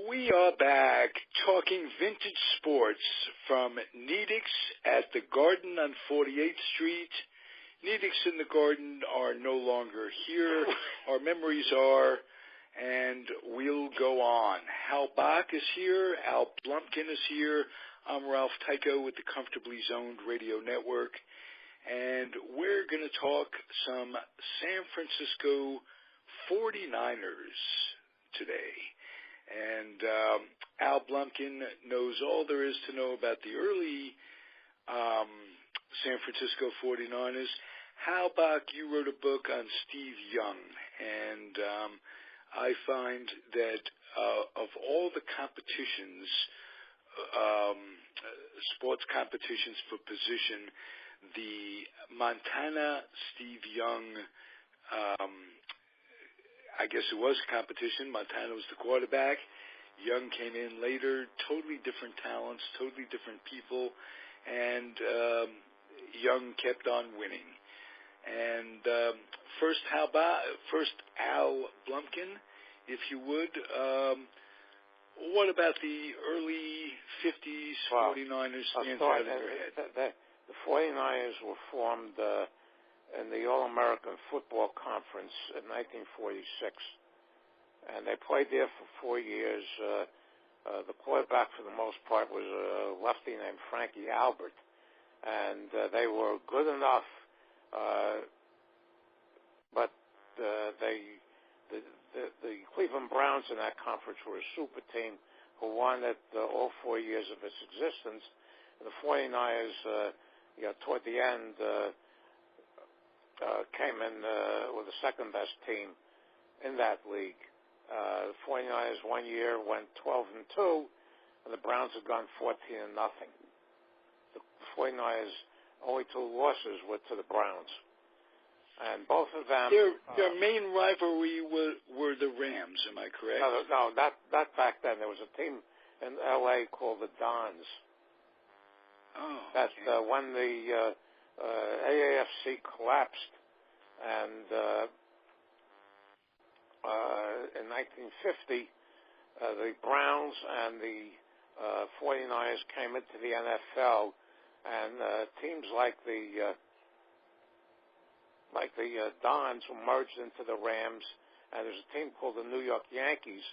We are back talking vintage sports from Nedick's at the Garden on 48th Street. Nedick's and the Garden are no longer here. Our memories are, and we'll go on. Hal Bock is here. Al Blumkin is here. I'm Ralph Tyko with the Comfortably Zoned Radio Network, and we're going to talk some San Francisco 49ers today. And Al Blumkin knows all there is to know about the early San Francisco 49ers. Hal Bock, you wrote a book on Steve Young, and I find that of all the competitions, sports competitions for position, the Montana Steve Young, I guess it was a competition. Montana was the quarterback. Young came in later. Totally different talents, totally different people. And Young kept on winning. And first Al Blumkin, if you would, what about the early 50s 49ers stands out in your head? The 49ers were formed in the All-American Football Conference in 1946, and they played there for 4 years. The quarterback, for the most part, was a lefty named Frankie Albert, and they were good enough, but the Cleveland Browns in that conference were a super team who won it all 4 years of its existence. And the 49ers, toward the end, came in with the second best team in that league. The 49ers 1 year went 12-2, and the Browns had gone 14-0. The 49ers' only two losses were to the Browns, and both of them. Their main rivalry were the Rams. Am I correct? No, not back then. There was a team in L.A. called the Dons. Oh, that when the AAFC collapsed, and in 1950, the Browns and the 49ers came into the NFL, and teams like the Dons were merged into the Rams, and there's a team called the New York Yankees,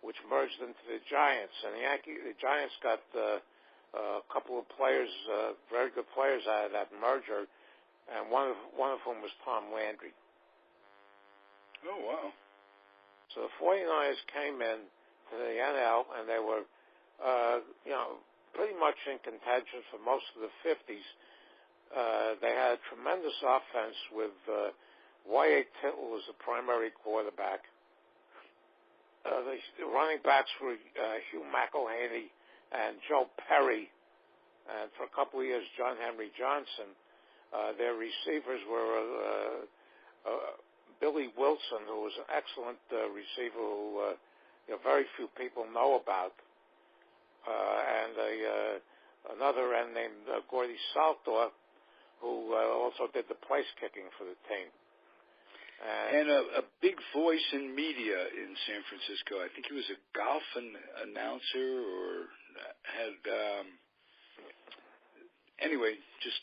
which merged into the Giants, and the Giants got a couple of players, very good players out of that merger, and one of whom was Tom Landry. Oh, wow. So the 49ers came in to the NL, and they were, pretty much in contention for most of the 50s. They had a tremendous offense with Y.A. Tittle as the primary quarterback. The running backs were Hugh McElhaney and Joe Perry, and for a couple of years, John Henry Johnson. Their receivers were Billy Wilson, who was an excellent receiver who very few people know about, and another end named Gordy Saltor, who also did the place kicking for the team. And a big voice in media in San Francisco. I think he was a golf announcer or had, anyway, just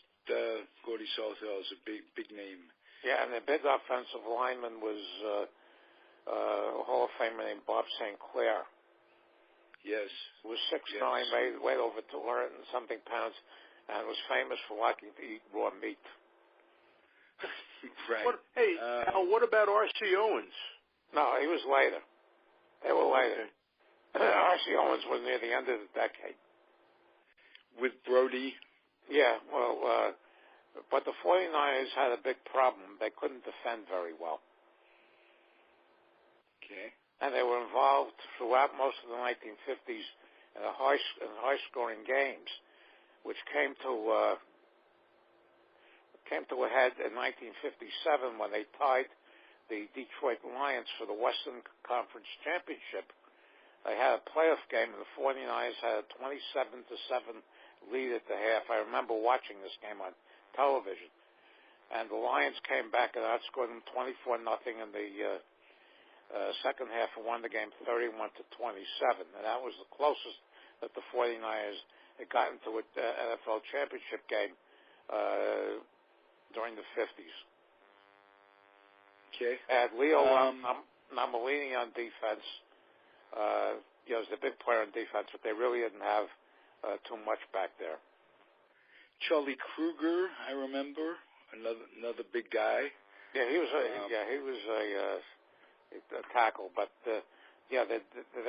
Gordy Salter is a big name. Yeah, and the big offensive lineman was a Hall of Famer named Bob St. Clair. Yes. Who was 6'9", weighed over 200 and something pounds, and was famous for liking to eat raw meat. Right. Al, what about R.C. Owens? No, he was later. They were later. R.C. Owens was near the end of the decade. With Brody? Yeah, well, but the 49ers had a big problem. They couldn't defend very well. Okay. And they were involved throughout most of the 1950s in high-scoring games, which came to a head in 1957 when they tied the Detroit Lions for the Western Conference Championship. They had a playoff game, and the 49ers had a 27-7 lead at the half. I remember watching this game on television. And the Lions came back and outscored them 24-0 in second half and won the game 31-27, and that was the closest that the 49ers had gotten to an NFL championship game during the 50s. Okay. And Leo Nomalini on defense. Was the big player on defense, but they really didn't have too much back there. Charlie Kruger, I remember, another big guy. Yeah, he was a tackle, but they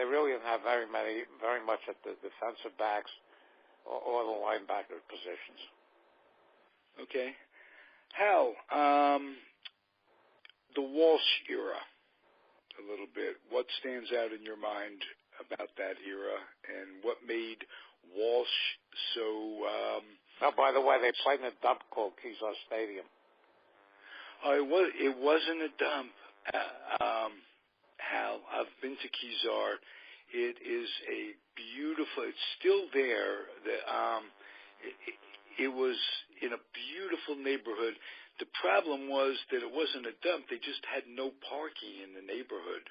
really didn't have very much at the defensive backs or the linebacker positions. Okay. Hal, the Walsh era, a little bit. What stands out in your mind about that era, and what made Walsh so... by the way, they played in a dump called Kezar Stadium. It wasn't a dump, Hal. I've been to Kezar. It is a beautiful... It's still there. It was in a beautiful neighborhood. The problem was that it wasn't a dump. They just had no parking in the neighborhood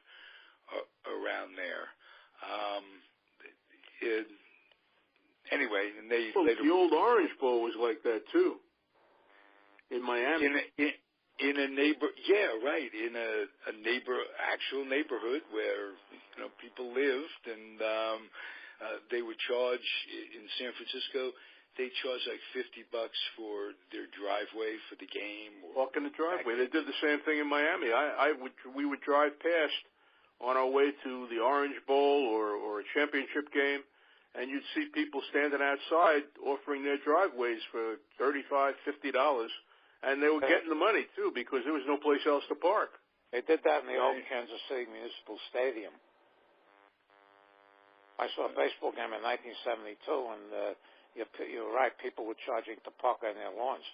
around there. Anyway, and they later... The old Orange Bowl was like that, too, in Miami. In a actual neighborhood where people lived, and they would charge in San Francisco. They charge like $50 for their driveway for the game. Walk in the driveway. They did the same thing in Miami. We would drive past on our way to the Orange Bowl or a championship game, and you'd see people standing outside offering their driveways for $35, $50, and they were getting the money too because there was no place else to park. They did that in the old Kansas City Municipal Stadium. I saw a baseball game in 1972, and you're right. People were charging to park on their lawns.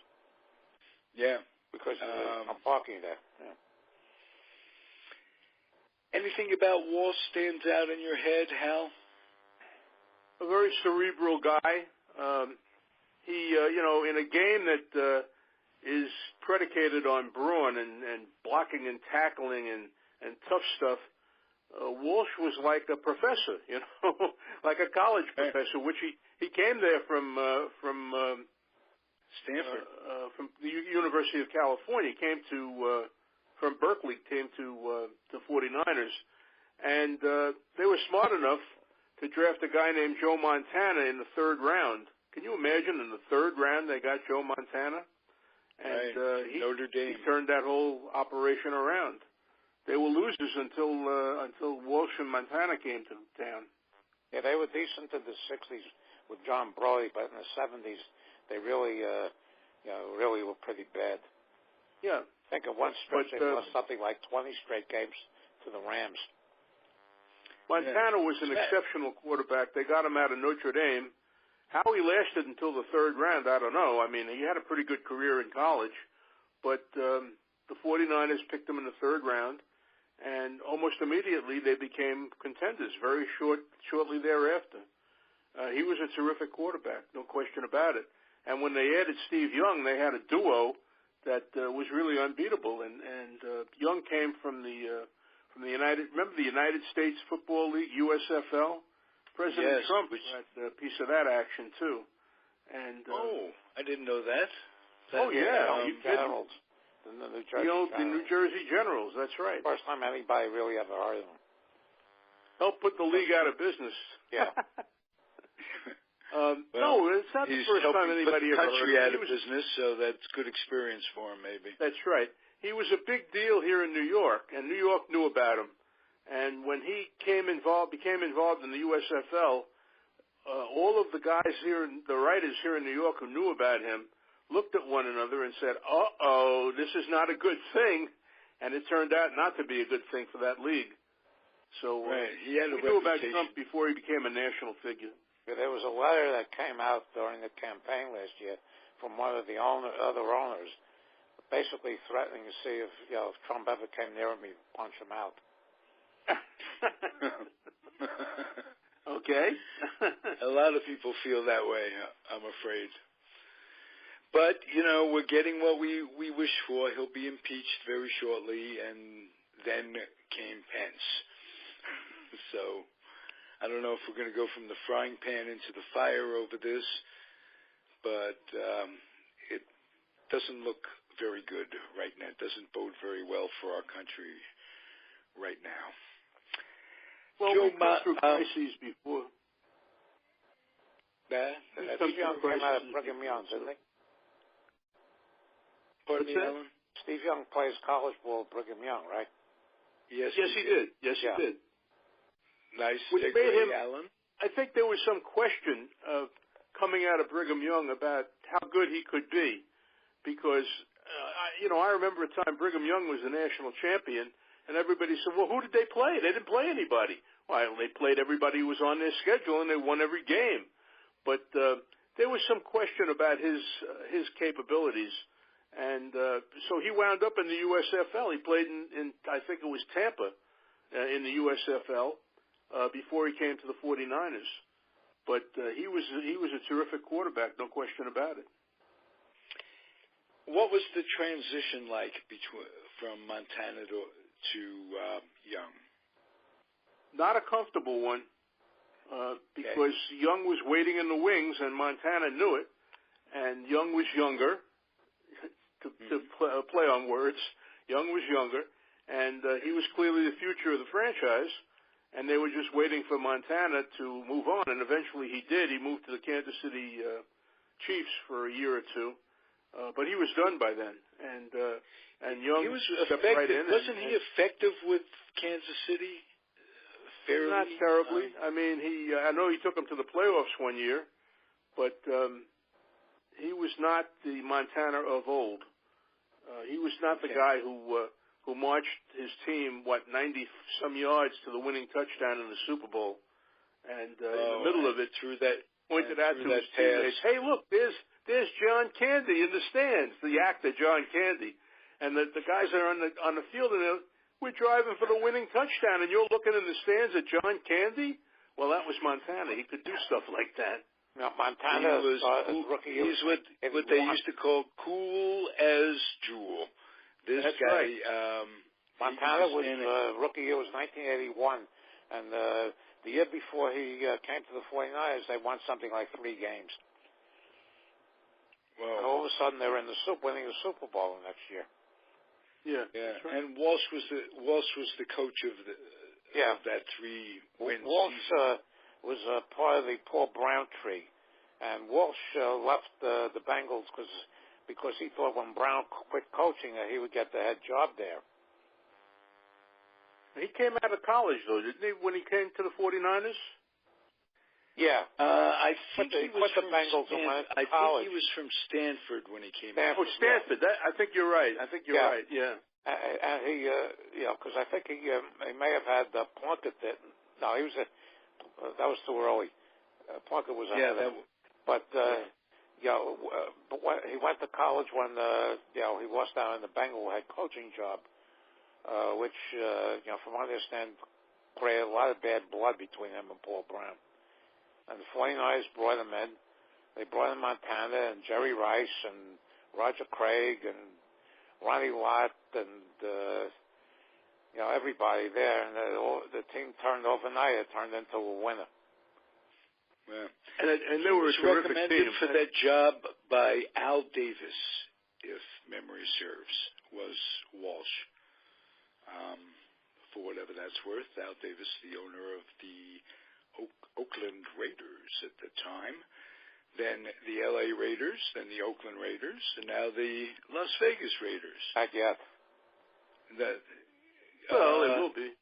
Yeah, because I'm parking there. Yeah. Anything about Walsh stands out in your head, Hal? A very cerebral guy. He, in a game that is predicated on brawn and blocking and tackling and tough stuff, Walsh was like a professor, like a college professor, which he came there from Stanford, from the University of California. He came from Berkeley, came to the 49ers, and they were smart enough to draft a guy named Joe Montana in the third round. Can you imagine? In the third round, they got Joe Montana, and Notre Dame. He turned that whole operation around. They were losers until Walsh and Montana came to town. Yeah, they were decent in the 60s with John Brody, but in the 70s, they really, really were pretty bad. Yeah. I think at one stretch they lost something like 20 straight games to the Rams. Montana was an exceptional quarterback. They got him out of Notre Dame. How he lasted until the third round, I don't know. I mean, he had a pretty good career in college, but the 49ers picked him in the third round, and almost immediately they became contenders shortly thereafter. He was a terrific quarterback, no question about it. And when they added Steve Young, they had a duo that was really unbeatable. And Young came from the United States Football League, USFL. President Trump had a piece of that action too. And I didn't know that. Generals. The New Jersey Generals, that's right. First time anybody really ever heard of them. Helped put the league out of business. Yeah. No, it's not the first time anybody ever heard of him. He's country out of business, so that's good experience for him, maybe. That's right. He was a big deal here in New York, and New York knew about him. And when he became involved in the USFL, all of the guys here, the writers here in New York who knew about him, looked at one another and said, "Uh-oh, this is not a good thing," and it turned out not to be a good thing for that league. So he had a knew about Trump before he became a national figure. Yeah, there was a letter that came out during the campaign last year from one of the other owners, basically threatening to see if Trump ever came near him, he'd punch him out. Okay. A lot of people feel that way, I'm afraid. But, we're getting what we wish for. He'll be impeached very shortly, and then came Pence. So I don't know if we're going to go from the frying pan into the fire over this, but it doesn't look very good right now. It doesn't bode very well for our country right now. Well, we've been through crises before. Steve Young came out of Brigham Young, didn't he? Pardon me, Alan? Steve Young plays college ball at Brigham Young, right? Yes, he did. Yes, he did. Nice Which segue, made him, Alan. I think there was some question coming out of Brigham Young about how good he could be, because I remember a time Brigham Young was the national champion, and everybody said, well, who did they play? They didn't play anybody. Well, they played everybody who was on their schedule, and they won every game. But there was some question about his capabilities, and so he wound up in the USFL. He played in I think it was Tampa in the USFL before he came to the 49ers. But he was a terrific quarterback, no question about it. What was the transition like from Montana to Young? Not a comfortable one, because Young was waiting in the wings, and Montana knew it, and Young was younger. To play on words, Young was younger, and he was clearly the future of the franchise, and they were just waiting for Montana to move on, and eventually he did. He moved to the Kansas City Chiefs for a year or two, but he was done by then, and Young he was stepped effective. right in. Wasn't he effective with Kansas City? Fairly? Not terribly. I mean, I know he took them to the playoffs one year, but he was not the Montana of old. He was not the guy who marched his team 90-some yards to the winning touchdown in the Super Bowl, and in the middle of it, pointed out to his teammates, "Hey, look, there's John Candy in the stands." The actor John Candy, and the guys are on the field, and we're driving for the winning touchdown, and you're looking in the stands at John Candy? Well, that was Montana. He could do stuff like that. Now, Montana was rookie. He's what they used to call cool as Jewel. That's guy, right. Montana was rookie year was 1981, and the year before he came to the 49ers, they won something like 3 games. Well, and all of a sudden, they're in winning the Super Bowl the next year. Yeah. Right. And Walsh was the coach of that 3-win season. Was part of the Paul Brown tree, and Walsh left the Bengals because he thought when Brown quit coaching he would get the head job there. He came out of college, though, didn't he, when he came to the 49ers? Yeah. I think he was from Bengals college. I think he was from Stanford when he came out. Oh, Stanford. Yeah. I think you're right. Right, yeah. And he, because I think he may have had Plunkett there. No, he was that was too early. Plunkett was ahead of him. But, but he went to college when, he lost out on the Bengal head coaching job, which, from what I understand, created a lot of bad blood between him and Paul Brown. And the 49ers brought him in. They brought in Montana and Jerry Rice and Roger Craig and Ronnie Lott and, everybody there. And the team turned overnight. It turned into a winner. Yeah. And they were a terrific recommended team. For that job by Al Davis, if memory serves, was Walsh. For whatever that's worth, Al Davis, the owner of the Oakland Raiders at the time, then the L.A. Raiders, then the Oakland Raiders, and now the Las Vegas Raiders. Not yet. It will be.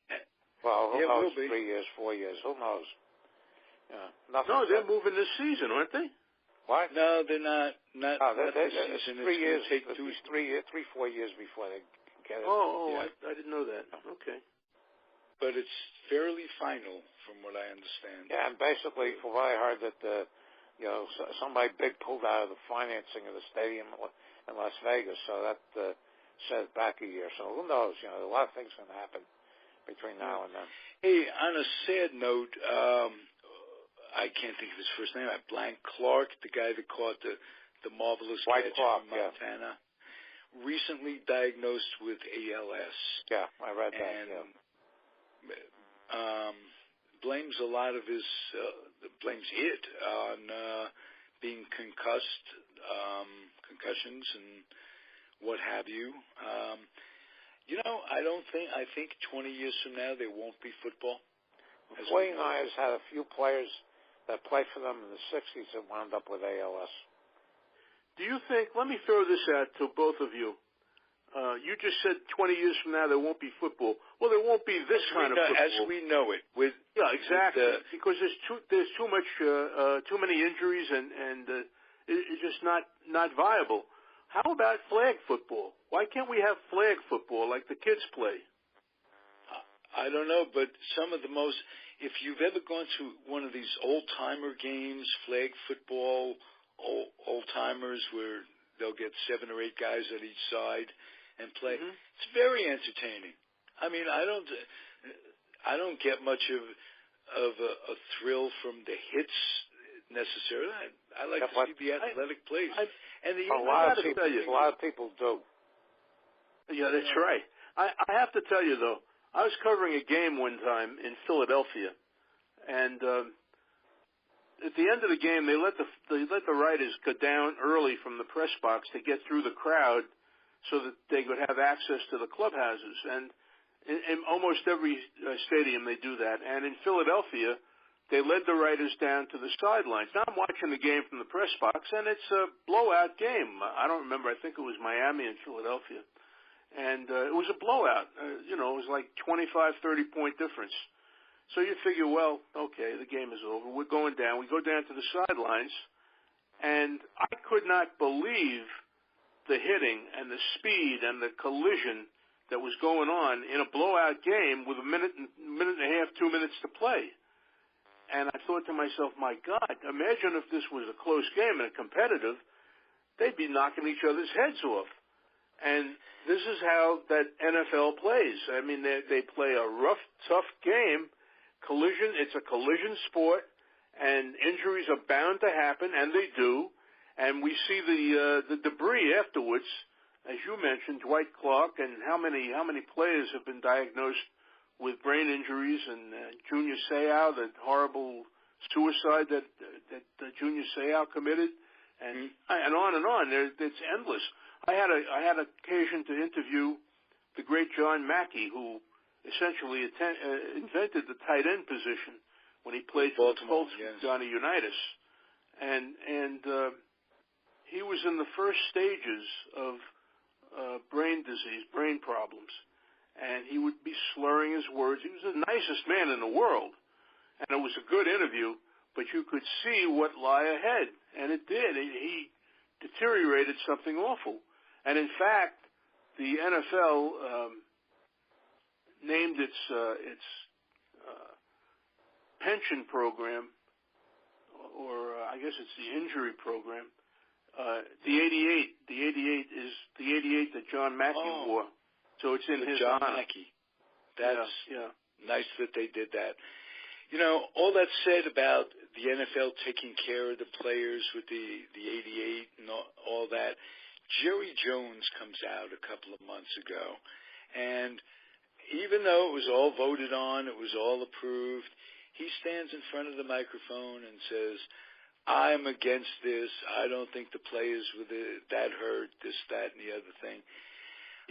Well, who knows? Will be. 3 years, 4 years, who knows? No, they're moving this season, aren't they? What? No, they're not. Not this season. 3 years. Take 3, 4 years before they get it. Yeah. I didn't know that. Okay. But it's fairly final, from what I understand. Yeah, and basically, from what I heard, that somebody big pulled out of the financing of the stadium in Las Vegas, so that set it back a year. So who knows? A lot of things can happen between now and then. Hey, on a sad note, I can't think of his first name. Blank Clark, the guy that caught the marvelous White catch Clark, from Montana. Yeah. recently diagnosed with ALS. Yeah, I read that. And blames a lot of blames it on being concussed, concussions and what have you. I think 20 years from now there won't be football. The 49ers had a few players that played for them in the 60s that wound up with ALS. Do you think, let me throw this out to both of you. You just said 20 years from now there won't be football. Well, there won't be this kind of football. As we know it. Exactly. Because there's too many injuries and it's just not viable. How about flag football? Why can't we have flag football like the kids play? I don't know, but some of the most, if you've ever gone to one of these old-timer games, flag football, old-timers where they'll get 7 or 8 guys on each side and play, it's very entertaining. I mean, I don't get much of a thrill from the hits necessarily. I like to see the athletic plays. And a lot of people do. Yeah, that's right. I have to tell you, though, I was covering a game one time in Philadelphia, and at the end of the game, they let the writers go down early from the press box to get through the crowd so that they could have access to the clubhouses. And in almost every stadium, they do that. And in Philadelphia, they led the writers down to the sidelines. Now I'm watching the game from the press box, and it's a blowout game. I don't remember. I think it was Miami and Philadelphia. And it was a blowout. It was like 25, 30-point difference. So you figure, well, okay, the game is over. We're going down. We go down to the sidelines, and I could not believe the hitting and the speed and the collision that was going on in a blowout game with a minute and a half, 2 minutes to play. And I thought to myself, my God, imagine if this was a close game and a competitive, they'd be knocking each other's heads off. And this is how that NFL plays. I mean, they play a rough, tough game. Collision, it's a collision sport, and injuries are bound to happen, and they do. And we see the debris afterwards, as you mentioned, Dwight Clark, and how many players have been diagnosed with brain injuries, and Junior Seau, that horrible suicide that Junior Seau committed, and on and on. It's endless. I had occasion to interview the great John Mackey, who essentially invented the tight end position when he played for the Colts with Johnny Unitas, and he was in the first stages of brain disease, brain problems, and he would be slurring his words. He was the nicest man in the world, and it was a good interview, but you could see what lay ahead, and it did. He deteriorated something awful. And in fact, the NFL named its pension program, or I guess it's the injury program, the 88. The 88 is the 88 that John Mackey wore. So it's in his John honor. Mackey. That's nice that they did that. All that said about the NFL taking care of the players with the 88 and all that, Jerry Jones comes out a couple of months ago, and even though it was all voted on, it was all approved, he stands in front of the microphone and says, I'm against this. I don't think the players were that hurt, this, that, and the other thing.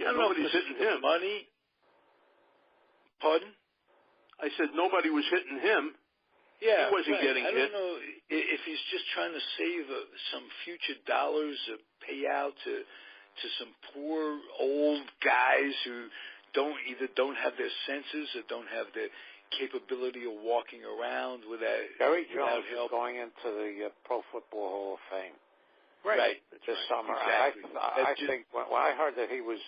Yeah, nobody's hitting him. Money. Pardon? I said nobody was hitting him. Yeah, he wasn't getting hit. I don't know if he's just trying to save some future dollars, a payout to some poor old guys who either don't have their senses or don't have the capability of walking around without Jones help. Is going into the Pro Football Hall of Fame. Right. This summer. Exactly. I think when I heard that he was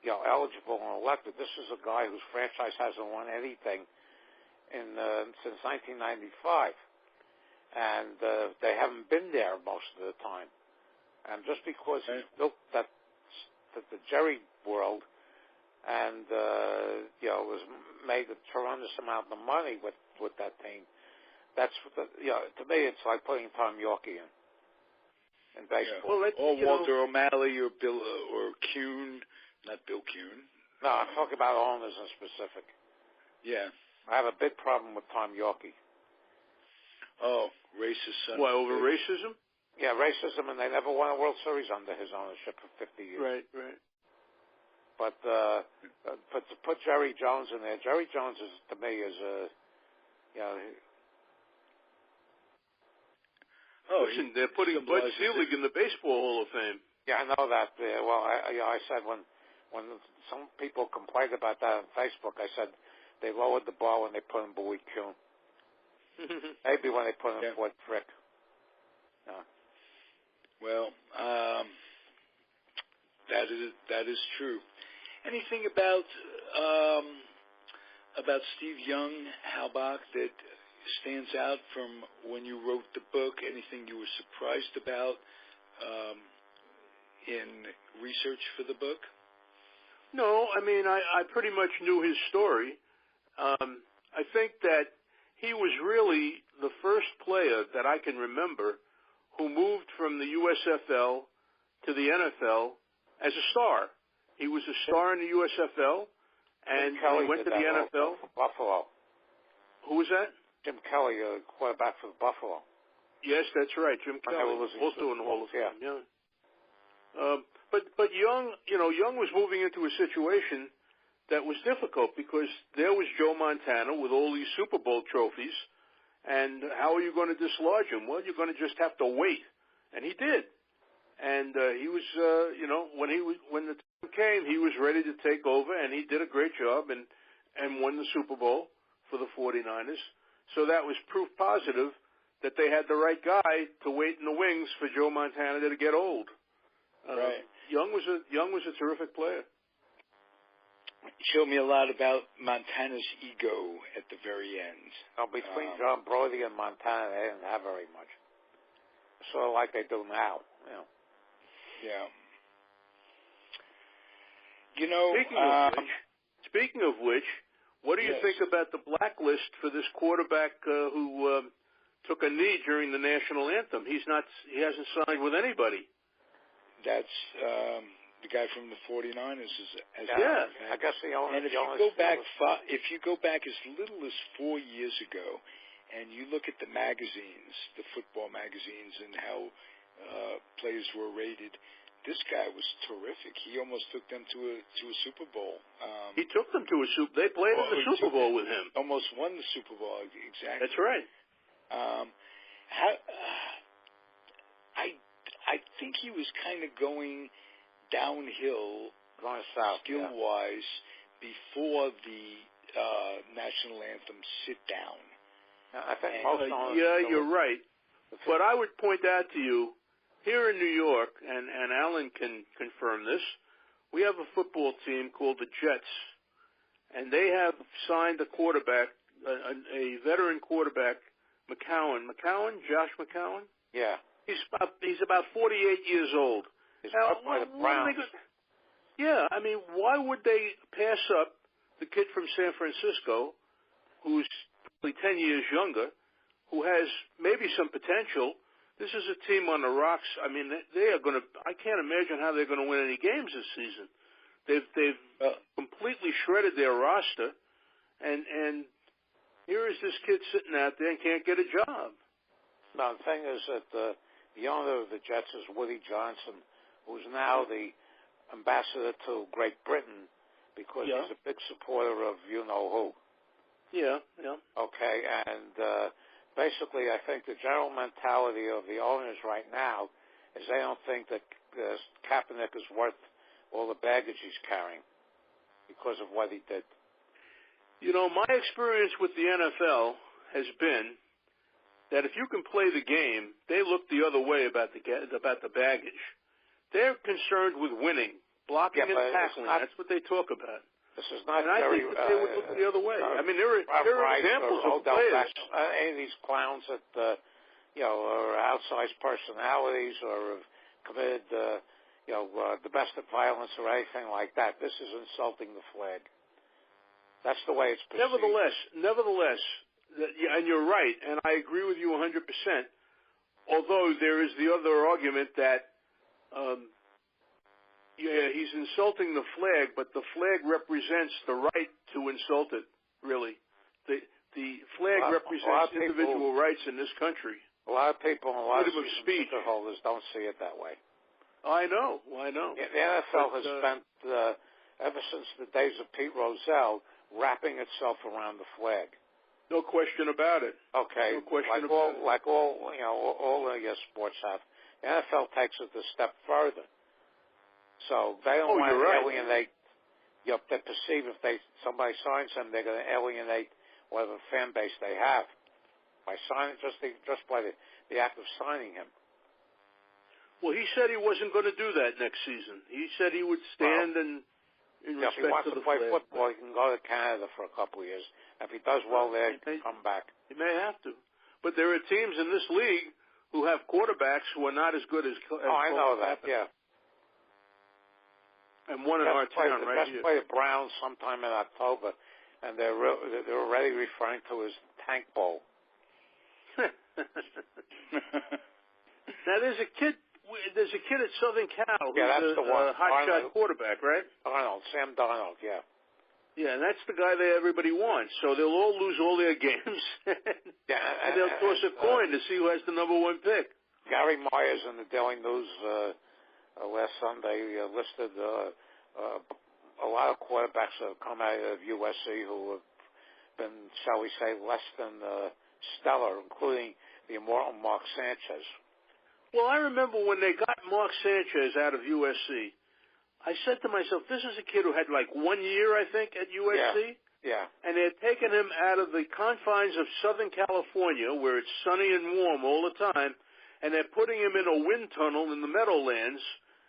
eligible and elected, this is a guy whose franchise hasn't won anything since 1995, and they haven't been there most of the time. And just because he built the Jerry world, and was made a tremendous amount of money with that team, that's to me it's like putting Tom Yorkie in. in baseball. Well, or Walter O'Malley or Bill or Kuhn, not Bill Kuhn. No, I'm talking about owners in specific. Yeah. I have a big problem with Tom Yorkie. Oh, racist. Why, over racism? Yeah, racism, and they never won a World Series under his ownership for 50 years. Right. But to put Jerry Jones in there, Jerry Jones is, to me, is a, listen, they're putting Bud Selig in the Baseball Hall of Fame. Yeah, I know that. Well, I said when some people complained about that on Facebook, I said they lowered the bar when they put in Bowie Kuhn. Maybe when they put in Ford Frick. Yeah. Well, that is true. Anything about Steve Young, Hal Bock, that stands out from when you wrote the book? Anything you were surprised about in research for the book? No, I mean, I pretty much knew his story. I think that he was really the first player that I can remember who moved from the USFL to the NFL as a star. He was a star in the USFL, and he went to the NFL. For Buffalo. Who was that? Jim Kelly, quarterback for Buffalo. Yes, that's right, Jim Kelly, also in the Hall of Fame. Yeah. But Young, Young was moving into a situation that was difficult because there was Joe Montana with all these Super Bowl trophies, and how are you going to dislodge him? Well, you're going to just have to wait, and he did. And he was, when the time came, he was ready to take over, and he did a great job and won the Super Bowl for the 49ers. So that was proof positive that they had the right guy to wait in the wings for Joe Montana to get old. Right. Young was a terrific player. Showed me a lot about Montana's ego at the very end. Now, between John Brody and Montana, they didn't have very much. Sort of like they do now. Yeah. Speaking of which, what do you think about the blacklist for this quarterback who took a knee during the national anthem? He hasn't signed with anybody. That's the guy from the 49ers. I guess the owner. And if you go back as little as 4 years ago, and you look at the magazines, the football magazines, and how players were rated, this guy was terrific. He almost took them to a Super Bowl. He took them to a Super. They played in the Super Bowl with him. Almost won the Super Bowl. Exactly. That's right. I think he was kind of going downhill, skill-wise, before the national anthem sit-down. I think you're right. But I would point out to you, here in New York, and Alan can confirm this, we have a football team called the Jets, and they have signed a quarterback, a veteran quarterback, Josh McCown? Yeah. He's about 48 years old. Yeah, I mean, why would they pass up the kid from San Francisco, who's probably 10 years younger, who has maybe some potential? This is a team on the rocks. I mean, they are going to. I can't imagine how they're going to win any games this season. They've completely shredded their roster, and here is this kid sitting out there and can't get a job. No, the thing is that the owner of the Jets is Woody Johnson, who's now the ambassador to Great Britain because he's a big supporter of you-know-who. Yeah. Okay, and basically I think the general mentality of the owners right now is they don't think that Kaepernick is worth all the baggage he's carrying because of what he did. My experience with the NFL has been that if you can play the game, they look the other way about the baggage. They're concerned with winning, blocking and tackling. That's what they talk about. This is not and very. I think that they would look the other way. I mean, there are examples of players. Any of these clowns that are outsized personalities or have committed domestic violence or anything like that. This is insulting the flag. That's the way it's perceived. Nevertheless, and you're right, and I agree with you 100%. although there is the other argument that, he's insulting the flag, but the flag represents the right to insult it, really. The flag represents individual rights in this country. A lot of people and a lot of speech holders don't see it that way. I know. Yeah, the NFL has spent, ever since the days of Pete Rozelle, wrapping itself around the flag. No question about it. Okay. No question like all the sports have. The NFL takes it a step further. So they don't want to alienate. They perceive if somebody signs him, they're going to alienate whatever fan base they have by signing just by the act of signing him. Well, he said he wasn't going to do that next season. He said he would stand in respect if he wants to to the play flag. football, he can go to Canada for a couple of years. If he does well there, he can come back. He may have to. But there are teams in this league who have quarterbacks who are not as good as I know that, yeah. And one in our town right here. They play the Browns sometime in October, and they're already referring to as Tank Bowl. Now there's a kid at Southern Cal who's that's the one. Hotshot quarterback, right? Sam Darnold, yeah. Yeah, and that's the guy that everybody wants. So they'll all lose all their games, and they'll toss a coin to see who has the number one pick. Gary Myers in the Daily News last Sunday listed a lot of quarterbacks that have come out of USC who have been, shall we say, less than stellar, including the immortal Mark Sanchez. Well, I remember when they got Mark Sanchez out of USC, I said to myself, this is a kid who had like 1 year, I think, at USC. Yeah. And they had taken him out of the confines of Southern California, where it's sunny and warm all the time, and they're putting him in a wind tunnel in the Meadowlands,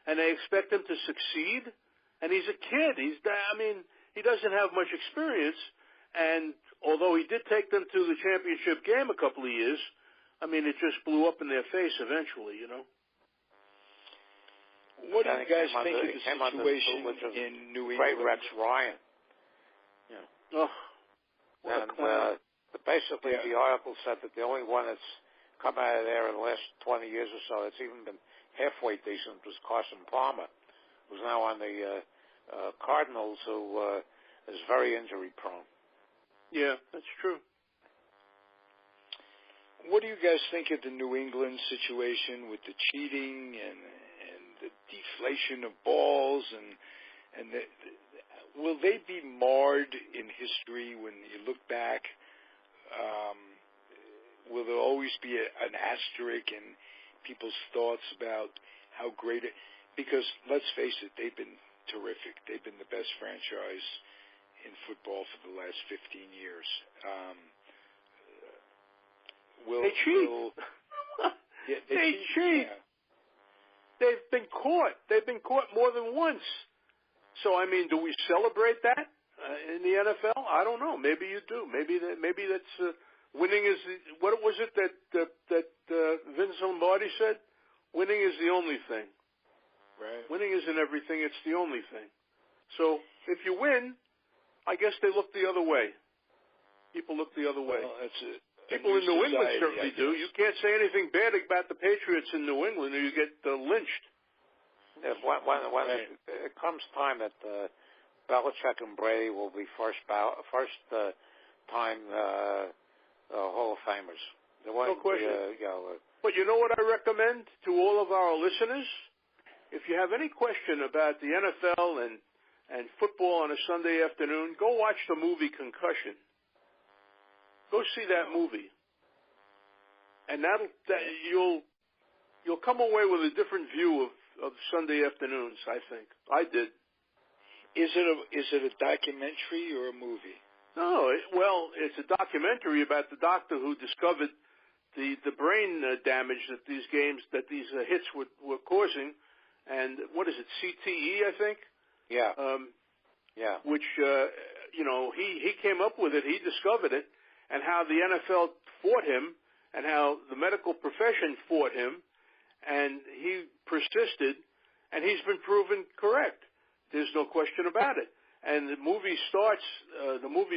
and they expect him to succeed. And he's a kid. He doesn't have much experience. And although he did take them to the championship game a couple of years, it just blew up in their face eventually, What do you guys think of the situation in New England? Great Rex Ryan. Yeah. Oh, basically the article said that the only one that's come out of there in the last 20 years or so that's even been halfway decent was Carson Palmer, who's now on the Cardinals, who is very injury prone. Yeah, that's true. What do you guys think of the New England situation with the cheating and the deflation of balls and will they be marred in history when you look back? Will there always be an asterisk in people's thoughts about how great it? Because let's face it, they've been terrific. They've been the best franchise in football for the last 15 years. They cheat. They cheat. Yeah. They've been caught. They've been caught more than once. So, do we celebrate that in the NFL? I don't know. Maybe you do. Maybe that's winning is. What was it that Vince Lombardi said? Winning is the only thing. Right. Winning isn't everything. It's the only thing. So, if you win, I guess they look the other way. People look the other way. Well, that's it. People in New England certainly do. You can't say anything bad about the Patriots in New England or you get lynched. Yeah, when it comes time that Belichick and Brady will be first time Hall of Famers. No question. But you know what I recommend to all of our listeners? If you have any question about the NFL and football on a Sunday afternoon, go watch the movie Concussion. Go see that movie, and you'll come away with a different view of Sunday afternoons. I think I did. Is it a documentary or a movie? No, it's a documentary about the doctor who discovered the brain damage that these hits were causing, and what is it, CTE? I think. Yeah. Yeah. Which he came up with it. He discovered it. And how the NFL fought him, and how the medical profession fought him, and he persisted, and he's been proven correct. There's no question about it. And the movie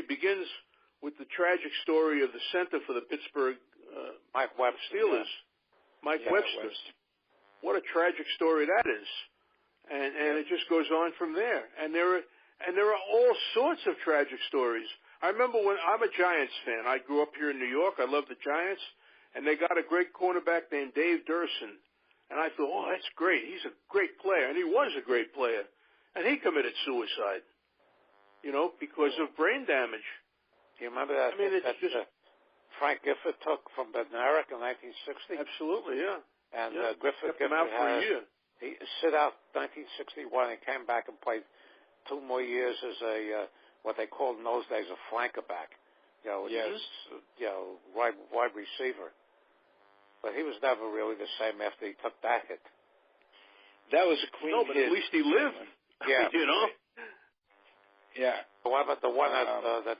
begins with the tragic story of the center for the Pittsburgh Mike Webster, Steelers, Mike Webster. What a tragic story that is. And it just goes on from there. And there are all sorts of tragic stories. I remember when I'm a Giants fan. I grew up here in New York. I love the Giants. And they got a great cornerback named Dave Durson. And I thought, oh, that's great. He's a great player. And he was a great player. And he committed suicide, because of brain damage. Do you remember that? I mean, it's just... Frank Gifford took from Bednarik in 1960? Absolutely, yeah. And Gifford kept him out for a year. He sit out 1961 and came back and played 2 more years as a what they called in those days a flanker back. Wide receiver. But he was never really the same after he took that hit. That was a clean hit. But at least he lived. Yeah. Yeah. What about the one that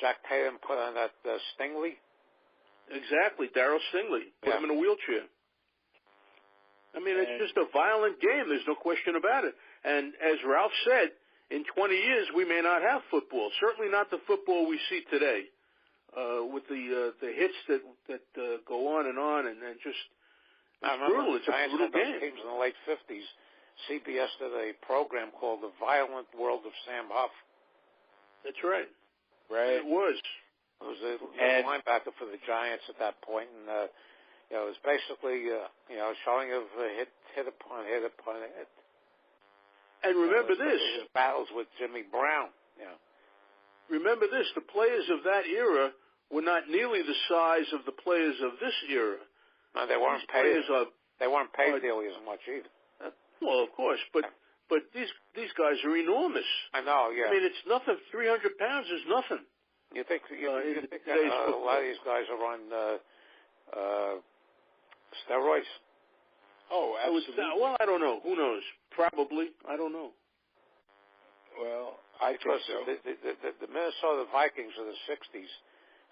Jack Tatum put on that Stingley? Exactly, Darryl Stingley. Put him in a wheelchair. I mean, it's just a violent game. There's no question about it. And as Ralph said, in 20 years we may not have football. Certainly not the football we see today, with the hits that go on and just it's brutal. It's a brutal game. Teams in the late 50s. CBS did a program called The Violent World of Sam Huff. That's right. Right. It was. It was a linebacker for the Giants at that point, and it was basically showing of hit upon hit upon hit. And remember this: his battles with Jimmy Brown. Yeah. Remember this: the players of that era were not nearly the size of the players of this era. No, they weren't paid. They weren't paid nearly as much either. Well, of course, but these guys are enormous. I know, yeah. I mean, it's nothing. 300 pounds is nothing. You think a lot of these guys are on steroids? Oh, absolutely. I don't know. Who knows? Probably. I don't know. Well, I think so. The Minnesota Vikings of the 60s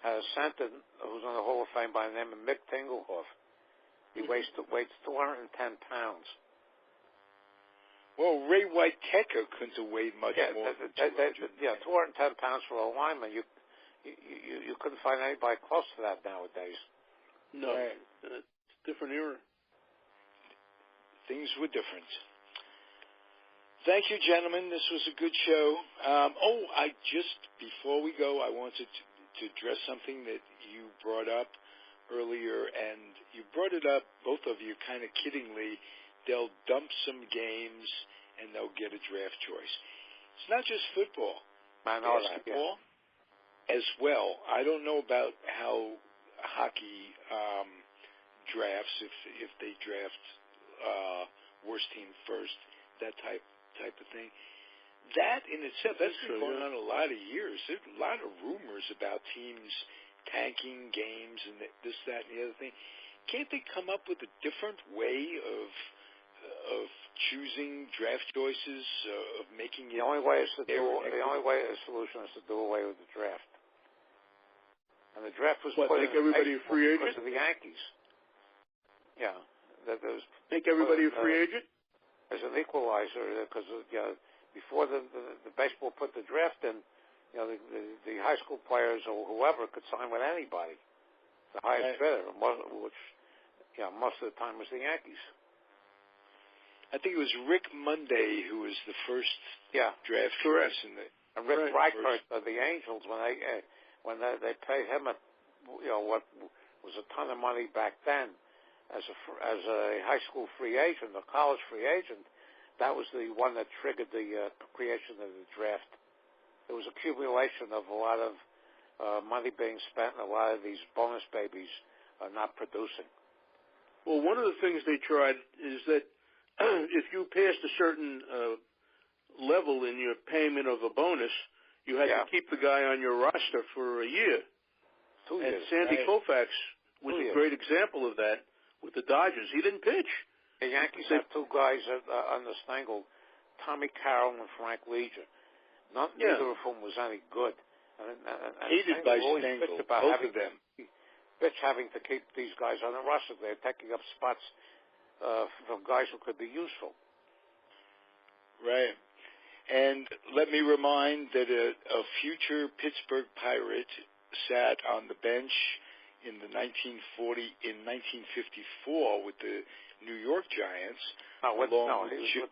had a center who's in the Hall of Fame by the name of Mick Tingelhoff. He weighs 210 pounds. Well, Ray White Tecker couldn't have weighed much more than 200. 210 pounds for a lineman. You couldn't find anybody close to that nowadays. No, it's a different era. Things were different. Thank you, gentlemen. This was a good show. Before we go, I wanted to address something that you brought up earlier, and you brought it up, both of you, kind of kiddingly. They'll dump some games, and they'll get a draft choice. It's not just football. I know basketball as well. I don't know about how hockey drafts, if they draft worst team first, that type of thing. That in itself, that's been going on a lot of years. There's a lot of rumors about teams tanking games and this, that, and the other thing. Can't they come up with a different way of choosing draft choices, of making it? The only way the solution is to do away with the draft. And the draft was put make everybody a free agent because of the Yankees. Yeah, make everybody a free agent as an equalizer, because before the baseball put the draft in, the high school players or whoever could sign with anybody, the highest bidder, which most of the time was the Yankees. I think it was Rick Monday who was the first draft choice. And Rick Reichert of the Angels, when they paid him what was a ton of money back then as a high school free agent, a college free agent, that was the one that triggered the creation of the draft. There was accumulation of a lot of money being spent, and a lot of these bonus babies are not producing. Well, one of the things they tried is that if you passed a certain level in your payment of a bonus, you had to keep the guy on your roster for a year. 2 and years. Sandy Koufax was a great example of that with the Dodgers. He didn't pitch. The Yankees have 2 guys on the Stengel, Tommy Carroll and Frank Legion. Neither of whom was any good. And hated by Stengel, both of them. Bitch having to keep these guys on the roster. They're taking up spots from guys who could be useful. Right. And let me remind that a future Pittsburgh Pirate sat on the bench in 1954 with the New York Giants. He was with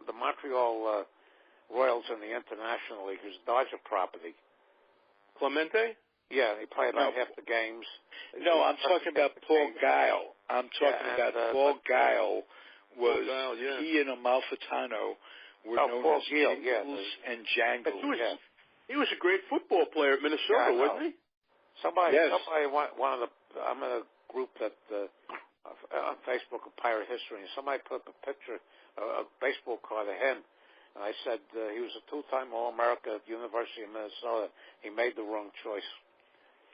the Montreal Royals in the International League. He was Dodger property. Clemente? Yeah, he played about half the games. No, I'm talking about Paul Geil. Paul Geil was he and Amalfitano were known as Jingles and Jangles. He was a great football player at Minnesota, wasn't he? Somebody, one of the, I'm in a group that on Facebook of Pirate History, and somebody put up a picture, a baseball card of him, and I said he was a two-time All-America at the University of Minnesota. He made the wrong choice.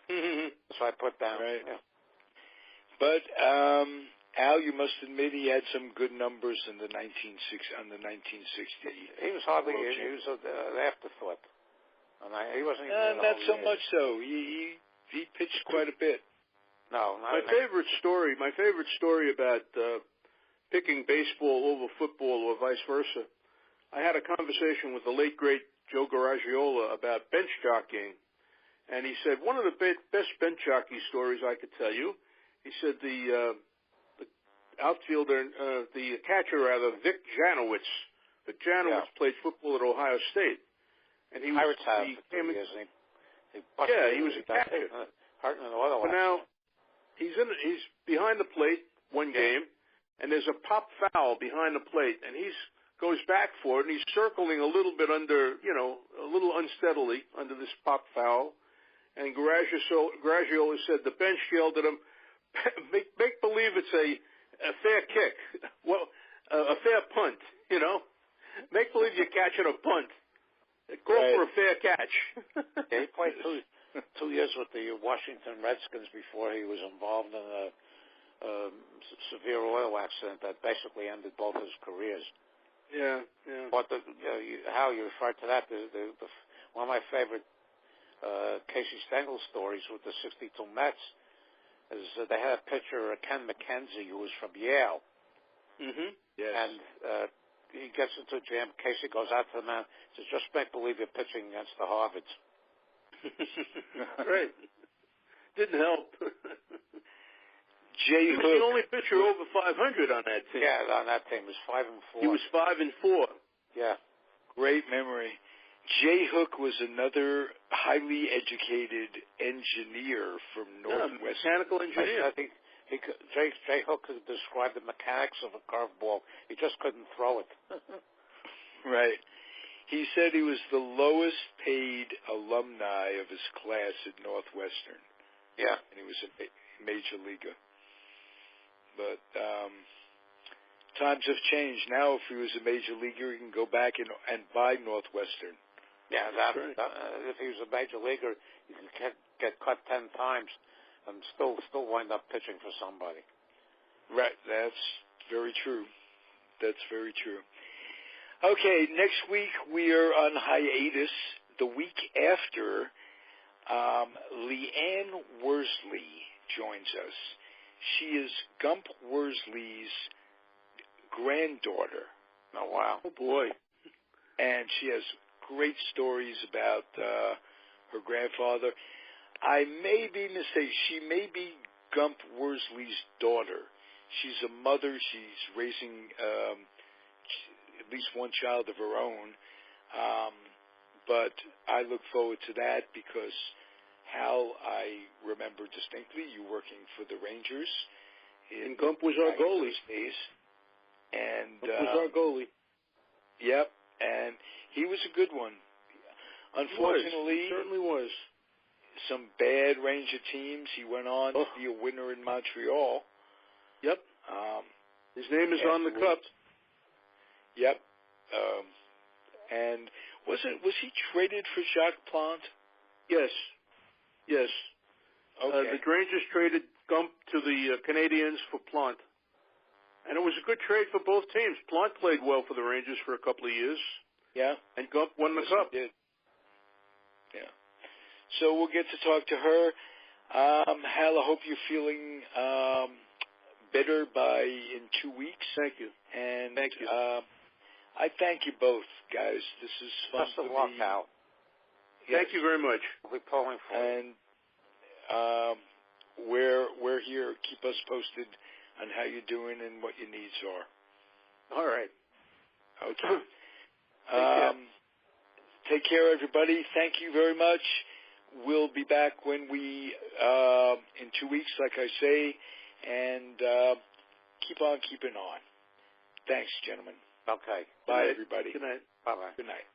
So I put down. Right. Yeah. But Al, you must admit he had some good numbers in the 1960. He was hardly. He was an afterthought, and he wasn't even. Not so much so. He pitched quite a bit. No, my favorite story about picking baseball over football or vice versa. I had a conversation with the late great Joe Garagiola about bench jockeying. And he said, one of the best bench jockey stories I could tell you, he said the outfielder, the catcher rather, Vic Janowitz. Vic Janowitz played football at Ohio State. And he was a catcher. But now, he's behind the plate one game, and there's a pop foul behind the plate, and goes back for it, and he's circling a little bit under, a little unsteadily under this pop foul. And Garagiola said the bench yelled at him, make believe it's a fair kick. Well, a fair punt, Make believe you're catching a punt. Call for a fair catch. He played 2 years with the Washington Redskins before he was involved in a severe oil accident that basically ended both his careers. Yeah. But how you refer to that, one of my favorite Casey Stengel stories with the 62 Mets is they had a pitcher, Ken McKenzie, who was from Yale. Mm-hmm. Yes. And he gets into a jam. Casey goes out to the mound, says, just make believe you're pitching against the Harvards. Right. Didn't help. Jay Hook. He was the only pitcher over 500 on that team. Yeah, on that team. He was 5-4. He was 5-4. Yeah. Great memory. Jay Hook was another highly educated engineer from Northwestern. Mechanical engineer. I think Jay Hook could describe the mechanics of a curveball. He just couldn't throw it. Right. He said he was the lowest paid alumni of his class at Northwestern. Yeah. And he was a major leaguer. But times have changed. Now, if he was a major leaguer, he can go back and buy Northwestern. Yeah, if he was a major leaguer, you can get cut 10 times and still wind up pitching for somebody. Right. That's very true. Okay, next week we are on hiatus. The week after, Leanne Worsley joins us. She is Gump Worsley's granddaughter. Oh, wow. Oh, boy. And she has great stories about her grandfather. I may be mistaken. She may be Gump Worsley's daughter. She's a mother. She's raising at least one child of her own. But I look forward to that because, Hal, I remember distinctly you working for the Rangers. And Gump was our goalie. And Gump was our goalie. Yep, and he was a good one. Unfortunately, he certainly was. Some bad Ranger teams. He went on to be a winner in Montreal. Yep. His name is on the cup. Yep. And was he traded for Jacques Plante? Yes. Okay. The Rangers traded Gump to the Canadiens for Plante. And it was a good trade for both teams. Plante played well for the Rangers for a couple of years. Yeah. And Gump won the cup. He did. Yeah. So we'll get to talk to her. Hal, I hope you're feeling better in 2 weeks. Thank you. And thank you. I thank you both, guys. This is fun. Best of luck, Hal. Yes. Thank you very much. We'll be pulling for you. And here. Keep us posted on how you're doing and what your needs are. All right. Okay. Take care, everybody. Thank you very much. We'll be back when we, in 2 weeks, like I say, and keep on keeping on. Thanks, gentlemen. Okay. Bye, everybody. Good night. Bye-bye. Good night.